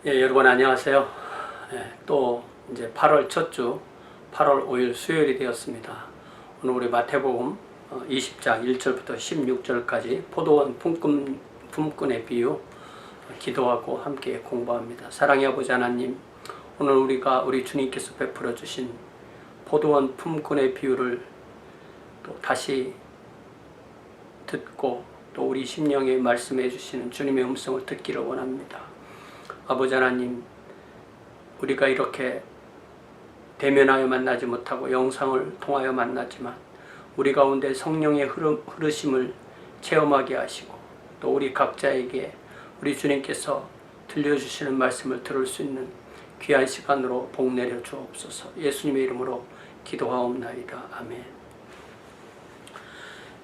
여러분 안녕하세요. 또 이제 8월 첫 주 8월 5일 수요일이 되었습니다. 오늘 우리 마태복음 20장 1절부터 16절까지 포도원 품꾼의 비유 기도하고 함께 공부합니다. 사랑의 아버지 하나님, 오늘 우리 주님께서 베풀어 주신 포도원 품꾼의 비유를 또 다시 듣고 또 우리 심령에 말씀해 주시는 주님의 음성을 듣기를 원합니다. 아버지 하나님, 우리가 이렇게 대면하여 만나지 못하고 영상을 통하여 만나지만 우리 가운데 성령의 흐르심을 체험하게 하시고 또 우리 각자에게 우리 주님께서 들려주시는 말씀을 들을 수 있는 귀한 시간으로 복 내려 주옵소서. 예수님의 이름으로 기도하옵나이다. 아멘.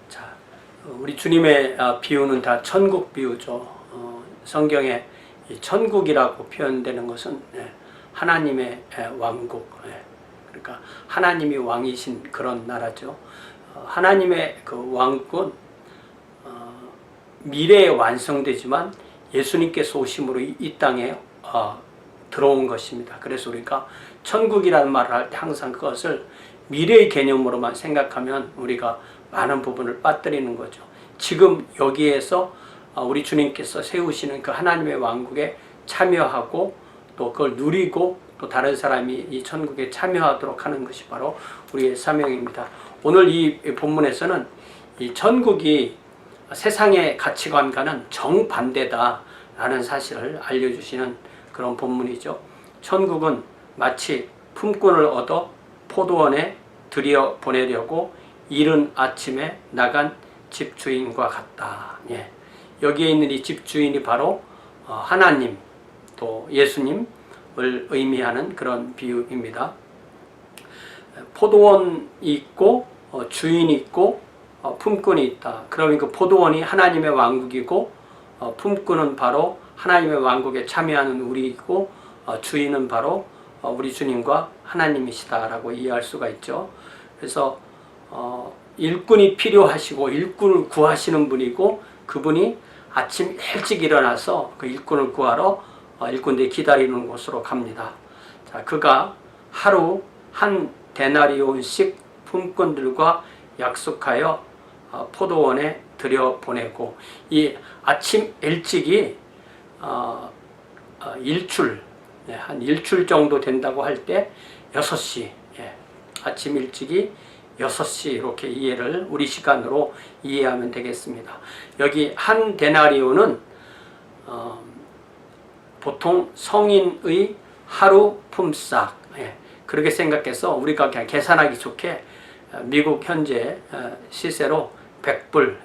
자, 우리 주님의 비유는 다 천국 비유죠. 성경에 이 천국이라고 표현되는 것은 하나님의 왕국, 그러니까 하나님이 왕이신 그런 나라죠. 하나님의 그 왕국은 미래에 완성되지만 예수님께서 오심으로 이 땅에 들어온 것입니다. 그래서 우리가 천국이라는 말을 할 때 항상 그것을 미래의 개념으로만 생각하면 우리가 많은 부분을 빠뜨리는 거죠. 지금 여기에서 우리 주님께서 세우시는 그 하나님의 왕국에 참여하고 또 그걸 누리고 또 다른 사람이 이 천국에 참여하도록 하는 것이 바로 우리의 사명입니다. 오늘 이 본문에서는 이 천국이 세상의 가치관과는 정반대다라는 사실을 알려주시는 그런 본문이죠. 천국은 마치 품꾼을 얻어 포도원에 들여보내려고 이른 아침에 나간 집주인과 같다. 여기에 있는 이 집주인이 바로 하나님 또 예수님을 의미하는 그런 비유입니다. 포도원이 있고 주인이 있고 품꾼이 있다. 그러면 그 포도원이 하나님의 왕국이고 품꾼은 바로 하나님의 왕국에 참여하는 우리이고 주인은 바로 우리 주님과 하나님이시다라고 이해할 수가 있죠. 그래서 일꾼이 필요하시고 일꾼을 구하시는 분이고 그분이 아침 일찍 일어나서 그 일꾼을 구하러 일꾼들이 기다리는 곳으로 갑니다. 자, 그가 하루 한 데나리온씩 품꾼들과 약속하여 포도원에 들여보내고 이 아침 일찍이 일출, 한 일출 정도 된다고 할 때 6시, 아침 일찍이 6시 이렇게 이해를 우리 시간으로 이해하면 되겠습니다. 여기 한 데나리온은 보통 성인의 하루 품삯, 그렇게 생각해서 우리가 그냥 계산하기 좋게 미국 현재 시세로 100불,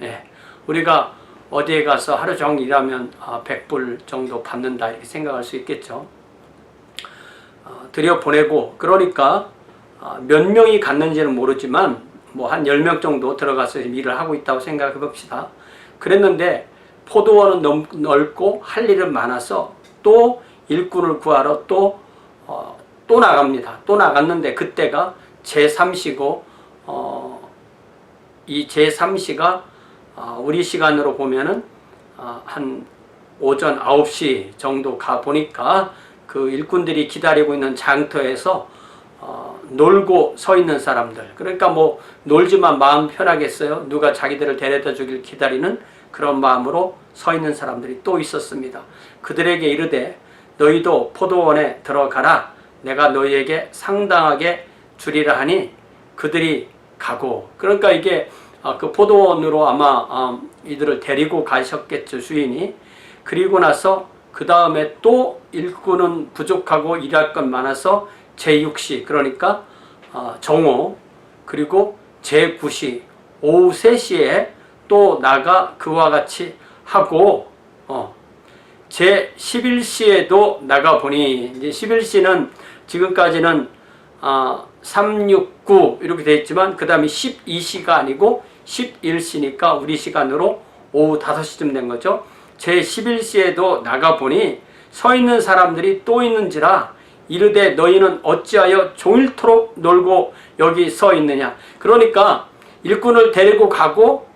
우리가 어디에 가서 하루 종일 일하면 100불 정도 받는다 이렇게 생각할 수 있겠죠. 들여보내고 그러니까 몇 명이 갔는지는 모르지만 뭐 한 10명 정도 들어가서 일을 하고 있다고 생각해 봅시다. 그랬는데 포도원은 넓고 할 일은 많아서 또 일꾼을 구하러 또 나갑니다. 또 나갔는데 그때가 제3시고 이 제3시가 우리 시간으로 보면은 한 오전 9시 정도 가 보니까 그 일꾼들이 기다리고 있는 장터에서 놀고 서 있는 사람들, 그러니까 뭐 놀지만 마음 편하겠어요? 누가 자기들을 데려다 주길 기다리는 그런 마음으로 서 있는 사람들이 또 있었습니다. 그들에게 이르되 너희도 포도원에 들어가라. 내가 너희에게 상당하게 주리라 하니 그들이 가고, 그러니까 이게 그 포도원으로 아마 이들을 데리고 가셨겠죠, 주인이. 그리고 나서 그 다음에 또 일꾼은 부족하고 일할 건 많아서 제6시, 그러니까 정오, 그리고 제9시 오후 3시에 또 나가 그와 같이 하고 제11시에도 나가보니, 이제 11시는 지금까지는 369 이렇게 되어 있지만 그 다음에 12시가 아니고 11시니까 우리 시간으로 오후 5시쯤 된 거죠. 제11시에도 나가보니 서 있는 사람들이 또 있는지라 이르되 너희는 어찌하여 종일토록 놀고 여기 서 있느냐. 그러니까 일꾼을 데리고 가고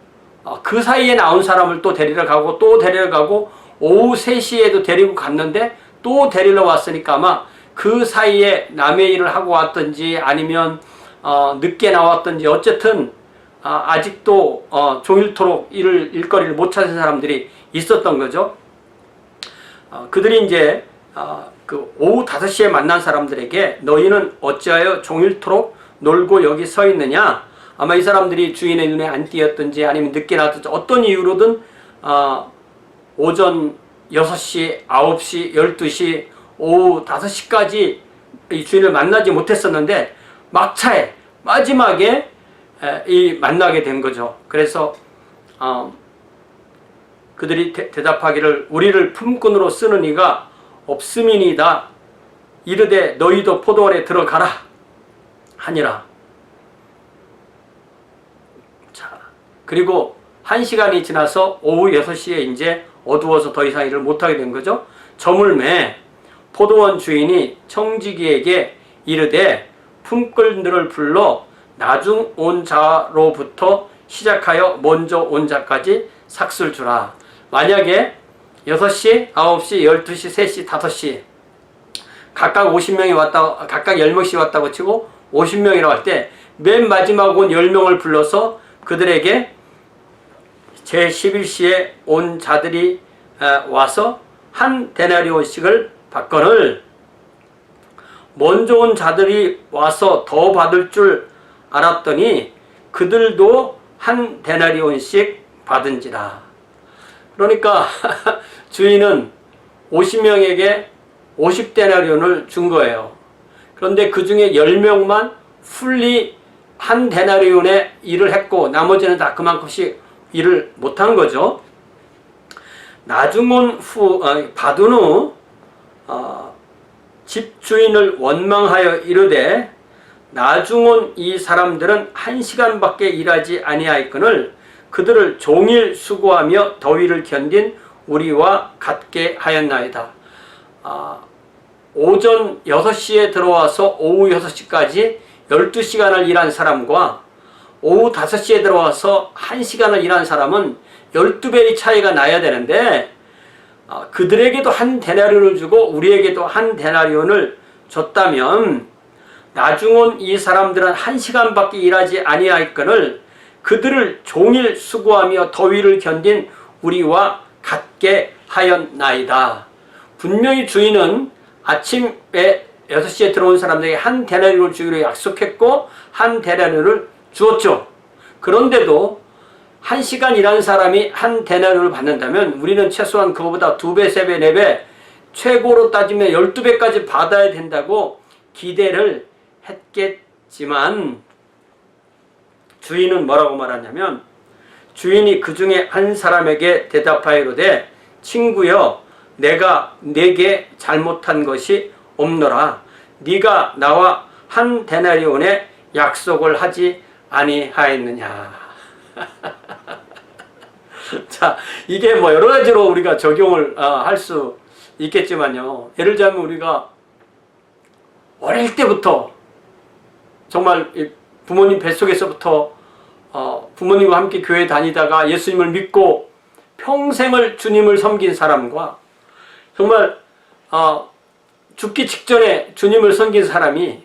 그 사이에 나온 사람을 또 데리러 가고 또 데리러 가고 오후 3시에도 데리고 갔는데 또 또 데리러 왔으니까 아마 그 사이에 남의 일을 하고 왔든지 아니면 늦게 나왔든지 어쨌든 아직도 종일토록 일거리를 못 찾은 사람들이 있었던 거죠. 그들이 이제 그 오후 5시에 만난 사람들에게 너희는 어찌하여 종일토록 놀고 여기 서 있느냐. 아마 이 사람들이 주인의 눈에 안 띄었든지 아니면 늦게 나왔든지 어떤 이유로든 오전 6시, 9시, 12시, 오후 5시까지 이 주인을 만나지 못했었는데 막차에 마지막에 만나게 된 거죠. 그래서 그들이 대답하기를 우리를 품꾼으로 쓰는 이가 없음이니이다. 이르되 너희도 포도원에 들어가라 하니라. 자, 그리고 1시간이 지나서 오후 6시에 이제 어두워서 더 이상 일을 못하게 된 거죠. 저물매 포도원 주인이 청지기에게 이르되 품꾼들을 불러 나중 온 자로부터 시작하여 먼저 온 자까지 삭슬 주라. 만약에 6시, 9시, 12시, 3시, 5시 각각 50명이 왔다, 각각 10명씩 왔다고 치고 50명이라고 할 때 맨 마지막 온 10명을 불러서 그들에게 제11시에 온 자들이 와서 한 데나리온씩을 받거늘 먼저 온 자들이 와서 더 받을 줄 알았더니 그들도 한 데나리온씩 받은지라. 그러니까 주인은 50명에게 50데나리온을 준 거예요. 그런데 그 중에 10명만 풀리 한 데나리온의 일을 했고 나머지는 다 그만큼씩 일을 못한 거죠. 나중 온 후 받은 후 집주인을 원망하여 이르되 나중 온 이 사람들은 1시간밖에 일하지 아니하였거늘 그들을 종일 수고하며 더위를 견딘 우리와 같게 하였나이다. 오전 6시에 들어와서 오후 6시까지 12시간을 일한 사람과 오후 5시에 들어와서 1시간을 일한 사람은 12배의 차이가 나야 되는데 그들에게도 한 데나리온을 주고 우리에게도 한 데나리온을 줬다면 나중 온 이 사람들은 1시간밖에 일하지 아니하였거늘 그들을 종일 수고하며 더위를 견딘 우리와 같게 하였나이다. 분명히 주인은 아침에 6시에 들어온 사람들에게 한 데나리온을 주기로 약속했고 한 데나리온을 주었죠. 그런데도 1시간 일한 사람이 한 데나리온을 받는다면 우리는 최소한 그거보다 2배, 3배, 4배 최고로 따지면 12배까지 받아야 된다고 기대를 했겠지만 주인은 뭐라고 말하냐면 주인이 그 중에 한 사람에게 대답하이로되 친구여 내가 네게 잘못한 것이 없노라. 네가 나와 한 데나리온의 약속을 하지 아니하였느냐. 자, 이게 뭐 여러 가지로 우리가 적용을 할 수 있겠지만요. 예를 들자면 우리가 어릴 때부터 정말 부모님 뱃속에서부터 부모님과 함께 교회 다니다가 예수님을 믿고 평생을 주님을 섬긴 사람과 정말 죽기 직전에 주님을 섬긴 사람이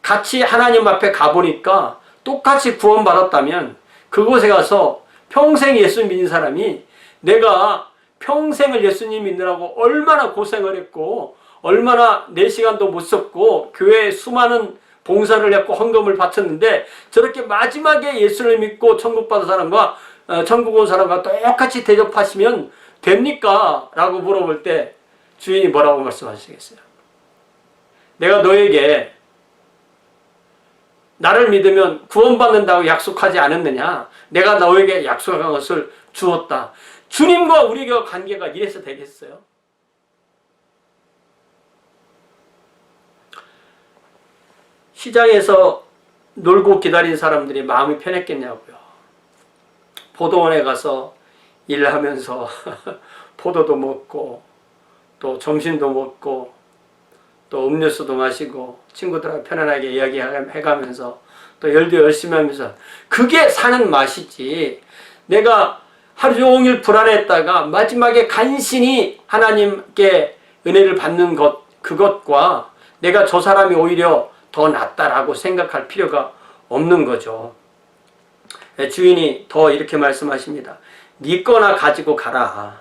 같이 하나님 앞에 가보니까 똑같이 구원받았다면 그곳에 가서 평생 예수 믿는 사람이 내가 평생을 예수님 믿느라고 얼마나 고생을 했고 얼마나 4시간도 못 썼고 교회에 수많은 봉사를 했고 헌금을 바쳤는데 저렇게 마지막에 예수를 믿고 천국 받은 사람과 천국 온 사람과 똑같이 대접하시면 됩니까? 라고 물어볼 때 주인이 뭐라고 말씀하시겠어요? 내가 너에게 나를 믿으면 구원받는다고 약속하지 않았느냐? 내가 너에게 약속한 것을 주었다. 주님과 우리가 관계가 이래서 되겠어요? 시장에서 놀고 기다린 사람들이 마음이 편했겠냐고요. 포도원에 가서 일하면서 포도도 먹고 또 점심도 먹고 또 음료수도 마시고 친구들하고 편안하게 이야기해가면서 또 일도 열심히 하면서 그게 사는 맛이지. 내가 하루 종일 불안했다가 마지막에 간신히 하나님께 은혜를 받는 것, 그것과 내가 저 사람이 오히려 더 낫다라고 생각할 필요가 없는 거죠. 주인이 더 이렇게 말씀하십니다. 네 거나 가지고 가라.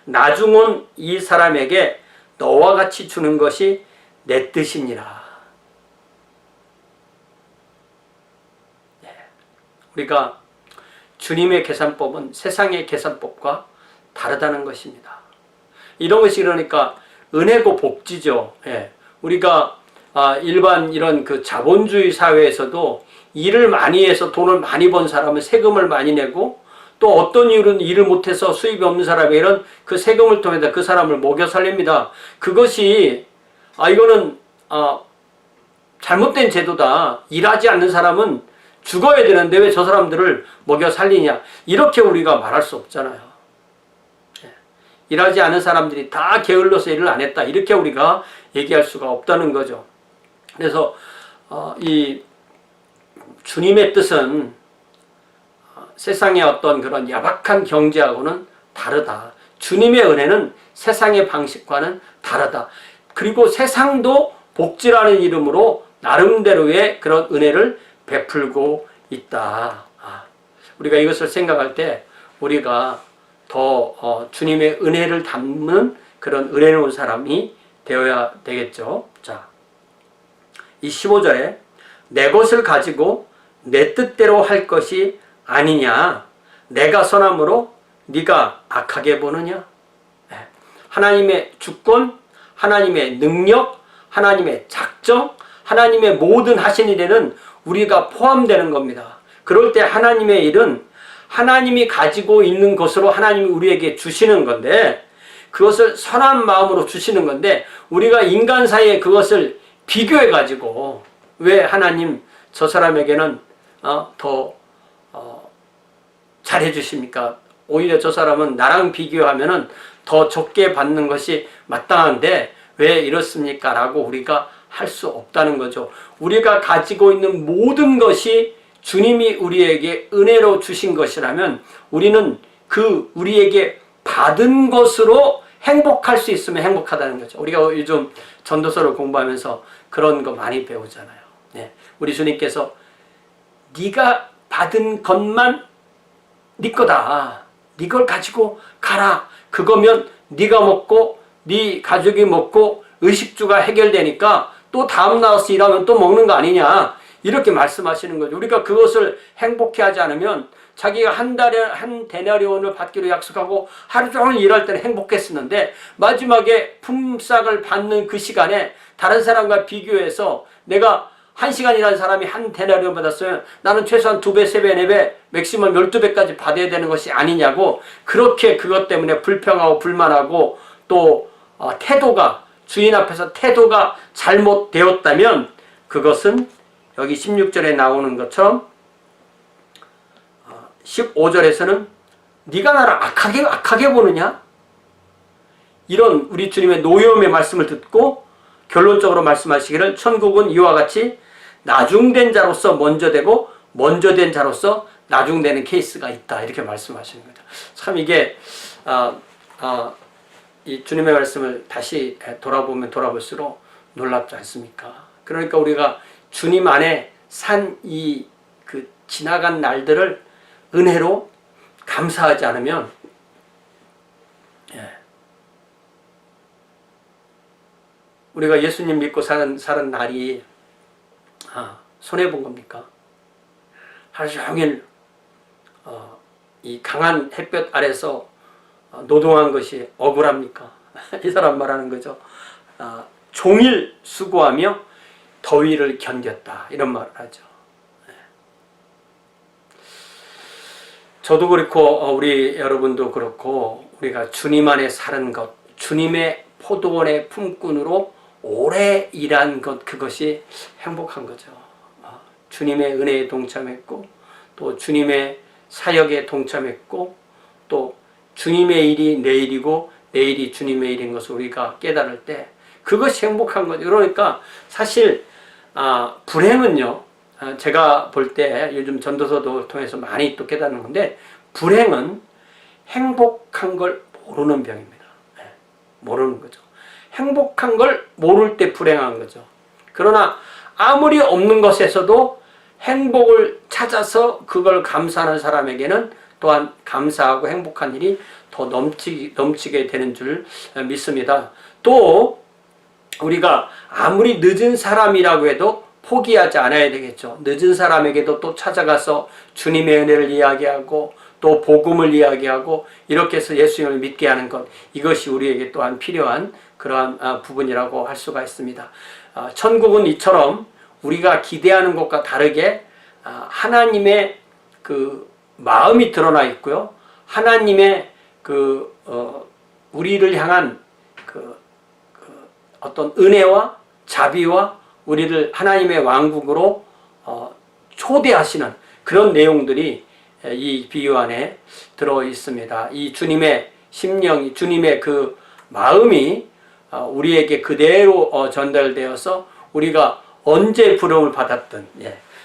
나중은 이 사람에게 너와 같이 주는 것이 내 뜻이니라. 우리가 주님의 계산법은 세상의 계산법과 다르다는 것입니다. 이런 것이 그러니까 은혜고 복지죠. 우리가 일반 이런 그 자본주의 사회에서도 일을 많이 해서 돈을 많이 번 사람은 세금을 많이 내고, 또 어떤 이유는 일을 못해서 수입이 없는 사람에게는 그 세금을 통해서 그 사람을 먹여 살립니다. 그것이 이거는 잘못된 제도다. 일하지 않는 사람은 죽어야 되는데 왜 저 사람들을 먹여 살리냐, 이렇게 우리가 말할 수 없잖아요. 일하지 않은 사람들이 다 게을러서 일을 안 했다, 이렇게 우리가 얘기할 수가 없다는 거죠. 그래서 이 주님의 뜻은 세상의 어떤 그런 야박한 경제하고는 다르다. 주님의 은혜는 세상의 방식과는 다르다. 그리고 세상도 복지라는 이름으로 나름대로의 그런 은혜를 베풀고 있다. 우리가 이것을 생각할 때 우리가 더 주님의 은혜를 담는 그런 은혜로운 사람이 되어야 되겠죠. 자, 이 15절에 내 것을 가지고 내 뜻대로 할 것이 아니냐, 내가 선함으로 네가 악하게 보느냐. 하나님의 주권, 하나님의 능력, 하나님의 작정, 하나님의 모든 하신 일에는 우리가 포함되는 겁니다. 그럴 때 하나님의 일은 하나님이 가지고 있는 것으로 하나님이 우리에게 주시는 건데, 그것을 선한 마음으로 주시는 건데, 우리가 인간 사이에 그것을 비교해 가지고 왜 하나님 저 사람에게는 더 잘해 주십니까? 오히려 저 사람은 나랑 비교하면은 더 적게 받는 것이 마땅한데 왜 이렇습니까? 라고 우리가 할 수 없다는 거죠. 우리가 가지고 있는 모든 것이 주님이 우리에게 은혜로 주신 것이라면 우리는 그 우리에게 받은 것으로 행복할 수 있으면 행복하다는 거죠. 우리가 요즘 전도서를 공부하면서 그런 거 많이 배우잖아요. 우리 주님께서 네가 받은 것만 네 거다. 네 걸 가지고 가라. 그거면 네가 먹고 네 가족이 먹고 의식주가 해결되니까 또 다음 나와서 일하면 또 먹는 거 아니냐, 이렇게 말씀하시는 거죠. 우리가 그것을 행복해 하지 않으면 자기가 한 달에 한 데나리온을 받기로 약속하고 하루 종일 일할 때는 행복했었는데 마지막에 품삯을 받는 그 시간에 다른 사람과 비교해서 내가 1시간 일한 사람이 한 데나리온 받았으면 나는 최소한 2배, 3배, 4배, 맥시멈 12배까지 받아야 되는 것이 아니냐고, 그렇게 그것 때문에 불평하고 불만하고 또 태도가, 주인 앞에서 태도가 잘못되었다면 그것은 여기 16절에 나오는 것처럼 15절에서는 네가 나를 악하게 보느냐? 이런 우리 주님의 노여움의 말씀을 듣고 결론적으로 말씀하시기를 천국은 이와 같이 나중된 자로서 먼저 되고 먼저 된 자로서 나중되는 케이스가 있다, 이렇게 말씀하시는 거죠. 참 이게 이 주님의 말씀을 다시 돌아보면 돌아볼수록 놀랍지 않습니까? 그러니까 우리가 주님 안에 산 이 그 지나간 날들을 은혜로 감사하지 않으면 우리가 예수님 믿고 사는 날이 손해본 겁니까? 하루 종일 이 강한 햇볕 아래서 노동한 것이 억울합니까? 이 사람 말하는 거죠. 종일 수고하며 더위를 견뎠다, 이런 말을 하죠. 저도 그렇고 우리 여러분도 그렇고 우리가 주님 안에 사는 것, 주님의 포도원의 품꾼으로 오래 일한 것, 그것이 행복한 거죠. 주님의 은혜에 동참했고 또 주님의 사역에 동참했고 또 주님의 일이 내 일이고 내 일이 주님의 일인 것을 우리가 깨달을 때 그것이 행복한 거죠. 그러니까 사실 불행은요, 제가 볼 때 요즘 전도서도 통해서 많이 또 깨닫는 건데, 불행은 행복한 걸 모르는 병입니다. 모르는 거죠. 행복한 걸 모를 때 불행한 거죠. 그러나 아무리 없는 것에서도 행복을 찾아서 그걸 감사하는 사람에게는 또한 감사하고 행복한 일이 더 넘치게 되는 줄 믿습니다. 또 우리가 아무리 늦은 사람이라고 해도 포기하지 않아야 되겠죠. 늦은 사람에게도 또 찾아가서 주님의 은혜를 이야기하고 또 복음을 이야기하고 이렇게 해서 예수님을 믿게 하는 것, 이것이 우리에게 또한 필요한 그러한 부분이라고 할 수가 있습니다. 천국은 이처럼 우리가 기대하는 것과 다르게 하나님의 그 마음이 드러나 있고요. 하나님의 우리를 향한 어떤 은혜와 자비와 우리를 하나님의 왕국으로 초대하시는 그런 내용들이 이 비유 안에 들어 있습니다. 이 주님의 심령이, 주님의 그 마음이 우리에게 그대로 전달되어서 우리가 언제 부름을 받았든,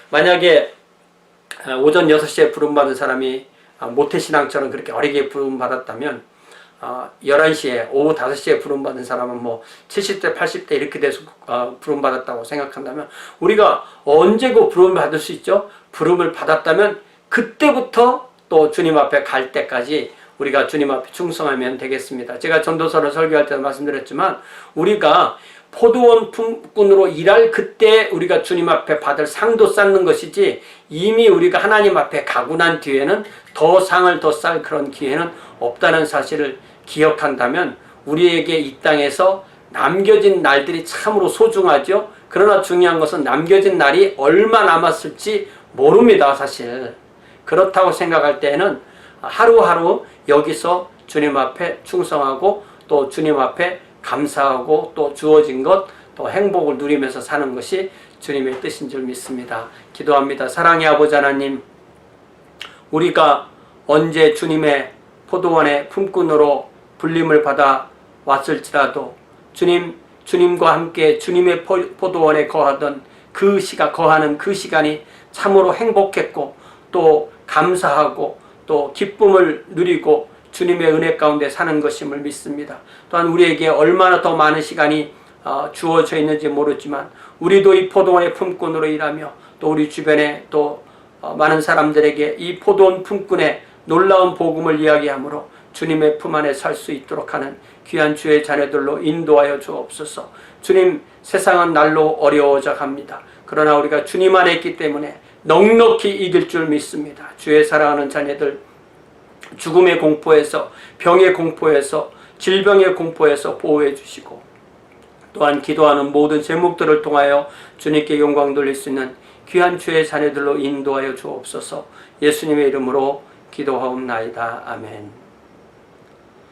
만약에 오전 6시에 부름받은 사람이 모태신앙처럼 그렇게 어리게 부름받았다면 11시에 오후 5시에 부름받은 사람은 뭐 70대 80대 이렇게 돼서 부름받았다고 생각한다면 우리가 언제 그 부름을 받을 수 있죠? 부름을 받았다면 그때부터 또 주님 앞에 갈 때까지 우리가 주님 앞에 충성하면 되겠습니다. 제가 전도서를 설교할 때 말씀드렸지만 우리가 포도원 품꾼으로 일할 그때 우리가 주님 앞에 받을 상도 쌓는 것이지 이미 우리가 하나님 앞에 가고 난 뒤에는 더 상을 더 쌓을 그런 기회는 없다는 사실을 기억한다면 우리에게 이 땅에서 남겨진 날들이 참으로 소중하죠. 그러나 중요한 것은 남겨진 날이 얼마 남았을지 모릅니다. 사실 그렇다고 생각할 때에는 하루하루 여기서 주님 앞에 충성하고 또 주님 앞에 감사하고 또 주어진 것, 또 행복을 누리면서 사는 것이 주님의 뜻인 줄 믿습니다. 기도합니다. 사랑의 아버지 하나님, 우리가 언제 주님의 포도원의 품꾼으로 불림을 받아 왔을지라도 주님과 함께 주님의 포도원에 거하는 그 시간이 참으로 행복했고 또 감사하고 또 기쁨을 누리고 주님의 은혜 가운데 사는 것임을 믿습니다. 또한 우리에게 얼마나 더 많은 시간이 주어져 있는지 모르지만 우리도 이 포도원의 품꾼으로 일하며 또 우리 주변에 또 많은 사람들에게 이 포도원 품꾼의 놀라운 복음을 이야기하므로 주님의 품 안에 살 수 있도록 하는 귀한 주의 자녀들로 인도하여 주옵소서. 주님, 세상은 날로 어려워져 갑니다. 그러나 우리가 주님 안에 있기 때문에 넉넉히 이길 줄 믿습니다. 주의 사랑하는 자녀들, 죽음의 공포에서, 병의 공포에서, 질병의 공포에서 보호해 주시고 또한 기도하는 모든 제목들을 통하여 주님께 영광 돌릴 수 있는 귀한 주의 자녀들로 인도하여 주옵소서. 예수님의 이름으로 기도하옵나이다. 아멘.